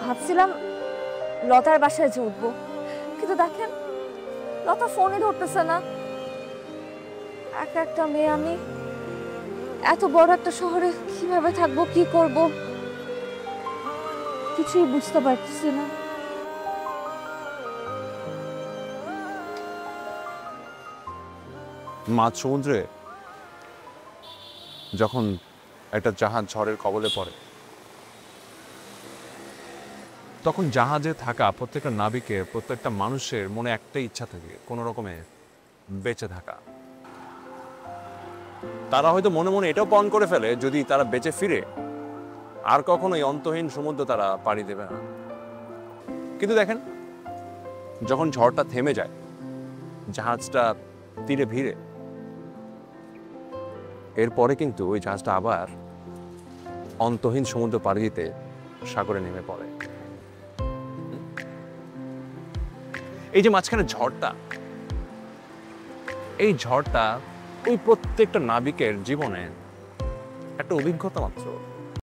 ভাবছিলাম লতার বাসায় যে উঠবো, কিন্তু দেখেন লতা ফোনে ধরতেছে না। একা একটা মেয়ে আমি, এত বড় একটা শহরে কিভাবে থাকবো, কি করব, কিছুই বুঝতে পারতেছি না। মাঝ সমুদ্রে যখন একটা জাহাজ ঝড়ের কবলে পড়ে, তখন জাহাজে থাকা প্রত্যেকটা নাবিকের, প্রত্যেকটা মানুষের মনে একটাই ইচ্ছা থাকে, কোনো রকমে বেঁচে থাকা। তারা হয়তো মনে মনে এটাও পণ করে ফেলে, যদি তারা বেঁচে ফিরে আর কখনো এই অন্তহীন সমুদ্র তারা পাড়ি দেবে না। কিন্তু দেখেন, যখন ঝড়টা থেমে যায়, জাহাজটা তীরে ভিড়ে, এরপরে কিন্তু ওই জাহাজটা আবার অন্তহীন সমুদ্র পাড়ি দিতে সাগরে নেমে পড়ে। এই যে মাঝখানে ঝড়টা, এই ঝড়টা ওই প্রত্যেকটা নাবিকের জীবনে একটা অভিজ্ঞতা মাত্র।